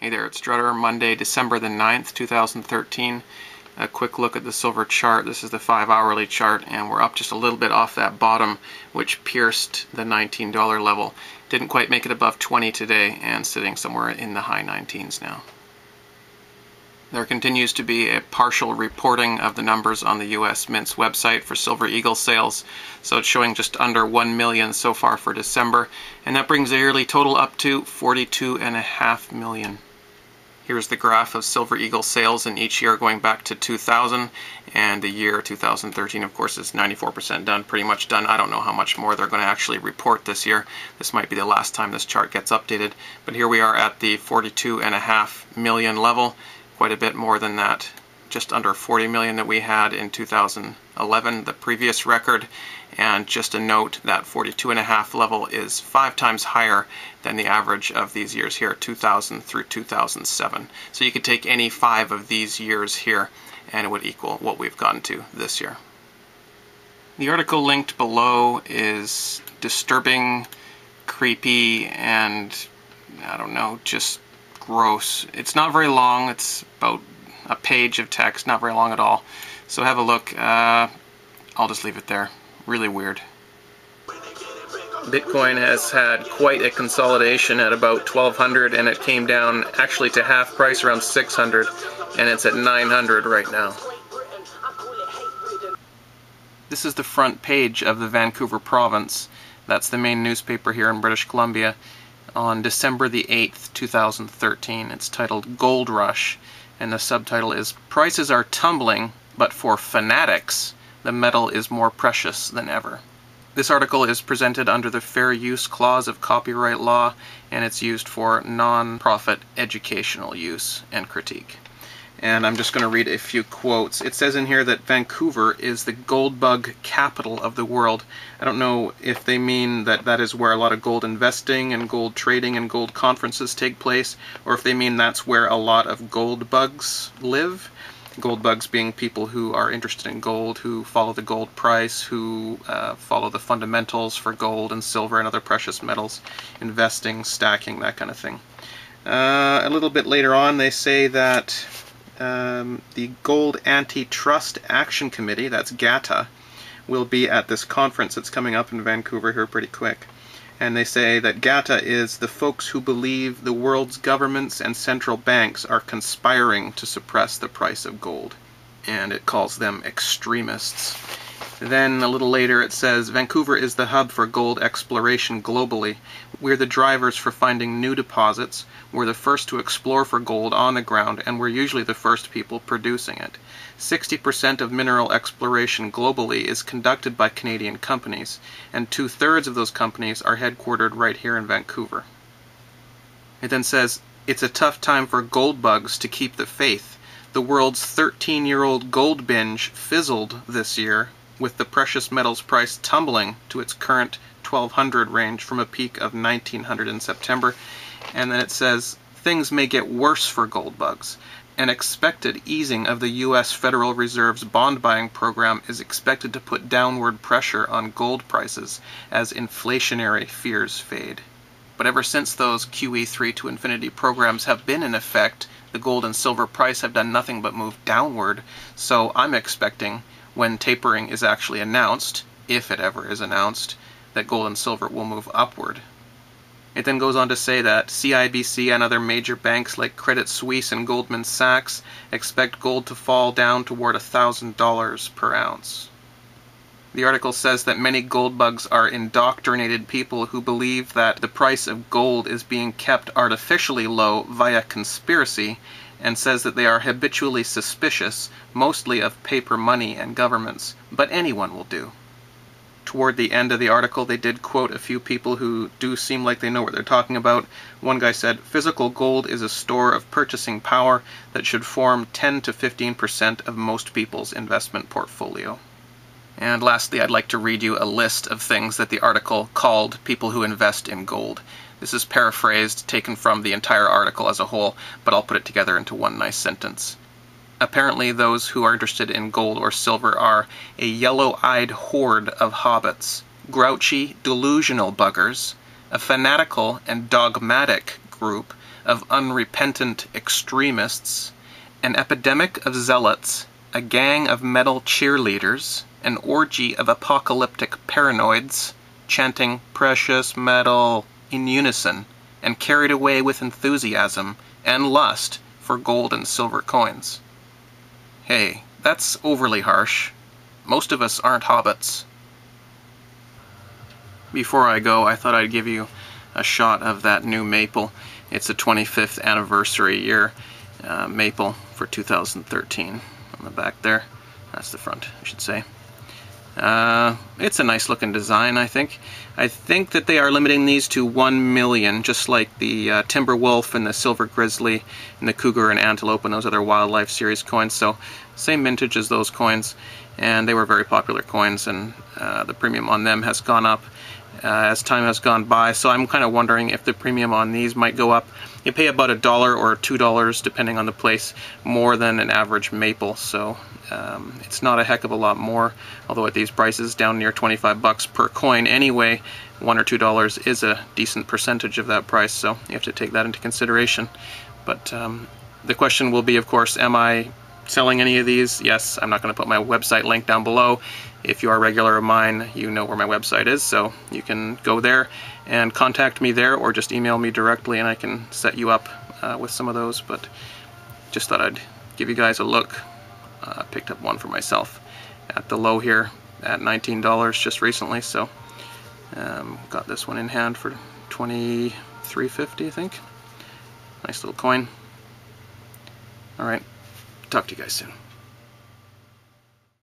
Hey there, it's Strutter. Monday, December the 9th, 2013. A quick look at the silver chart. This is the 5-hourly chart, and we're up just a little bit off that bottom, which pierced the $19 level. Didn't quite make it above 20 today, and sitting somewhere in the high 19s now. There continues to be a partial reporting of the numbers on the U.S. Mint's website for Silver Eagle sales, so it's showing just under 1 million so far for December, and that brings the yearly total up to 42.5 million. Here's the graph of Silver Eagle sales in each year going back to 2000, and the year 2013, of course, is 94% done, pretty much done. I don't know how much more they're going to actually report this year. This might be the last time this chart gets updated, but here we are at the 42.5 million level. Quite a bit more than that, just under 40 million that we had in 2011, the previous record. And just a note, that 42.5 level is 5 times higher than the average of these years here, 2000 through 2007. So you could take any 5 of these years here and it would equal what we've gotten to this year. The article linked below is disturbing, creepy, and I don't know, just gross. It's not very long. It's about a page of text, not very long at all. So have a look. I'll just leave it there. Really weird. Bitcoin has had quite a consolidation at about 1200, and it came down actually to half price around 600, and it's at 900 right now. This is the front page of the Vancouver province. That's the main newspaper here in British Columbia. On December the 8th, 2013. It's titled Gold Rush, and the subtitle is "Prices are tumbling, but for fanatics, the metal is more precious than ever." This article is presented under the Fair Use Clause of copyright law, and it's used for non-profit educational use and critique. And I'm just going to read a few quotes. It says in here that Vancouver is the gold bug capital of the world. I don't know if they mean that that is where a lot of gold investing and gold trading and gold conferences take place, or if they mean that's where a lot of gold bugs live. Gold bugs being people who are interested in gold, who follow the gold price, who follow the fundamentals for gold and silver and other precious metals, investing, stacking, that kind of thing. A little bit later on they say that the Gold Antitrust Action Committee, that's GATA, will be at this conference that's coming up in Vancouver here pretty quick. And they say that GATA is the folks who believe the world's governments and central banks are conspiring to suppress the price of gold. And it calls them extremists. Then a little later it says, Vancouver is the hub for gold exploration globally. We're the drivers for finding new deposits. We're the first to explore for gold on the ground, and we're usually the first people producing it. 60% of mineral exploration globally is conducted by Canadian companies, and 2/3 of those companies are headquartered right here in Vancouver. It then says, it's a tough time for gold bugs to keep the faith. The world's 13-year-old gold binge fizzled this year, with the precious metals price tumbling to its current 1200 range from a peak of 1900 in September. And then it says, things may get worse for gold bugs. An expected easing of the U.S. Federal Reserve's bond buying program is expected to put downward pressure on gold prices as inflationary fears fade. But ever since those QE3 to infinity programs have been in effect, the gold and silver price have done nothing but move downward, so I'm expecting, when tapering is actually announced, if it ever is announced, that gold and silver will move upward. It then goes on to say that CIBC and other major banks like Credit Suisse and Goldman Sachs expect gold to fall down toward $1,000 per ounce. The article says that many gold bugs are indoctrinated people who believe that the price of gold is being kept artificially low via conspiracy, and says that they are habitually suspicious, mostly of paper money and governments, but anyone will do. Toward the end of the article, they did quote a few people who do seem like they know what they're talking about. One guy said, physical gold is a store of purchasing power that should form 10 to 15% of most people's investment portfolio. And lastly, I'd like to read you a list of things that the article called people who invest in gold. This is paraphrased, taken from the entire article as a whole, but I'll put it together into one nice sentence. Apparently those who are interested in gold or silver are a yellow-eyed horde of hobbits, grouchy, delusional buggers, a fanatical and dogmatic group of unrepentant extremists, an epidemic of zealots, a gang of metal cheerleaders, an orgy of apocalyptic paranoids, chanting precious metal in unison, and carried away with enthusiasm and lust for gold and silver coins. Hey, that's overly harsh. Most of us aren't hobbits. Before I go, I thought I'd give you a shot of that new maple. It's a 25th anniversary year maple for 2013 on the back there. That's the front, I should say. It's a nice looking design, I think. I think that they are limiting these to 1 million, just like the Timber Wolf and the Silver Grizzly and the Cougar and Antelope and those other Wildlife Series coins. So same vintage as those coins, and they were very popular coins, and the premium on them has gone up as time has gone by. So I'm kind of wondering if the premium on these might go up. You pay about $1 or $2, depending on the place, more than an average maple. So it's not a heck of a lot more, although at these prices, down near 25 bucks per coin anyway, $1 or $2 is a decent percentage of that price, so you have to take that into consideration. But the question will be, of course, am I selling any of these? Yes, I'm not going to put my website link down below. If you are a regular of mine, you know where my website is, so you can go there and contact me there, or just email me directly and I can set you up with some of those. But just thought I'd give you guys a look. Picked up one for myself at the low here at $19 just recently, so got this one in hand for $23.50, I think. Nice little coin. Alright, talk to you guys soon.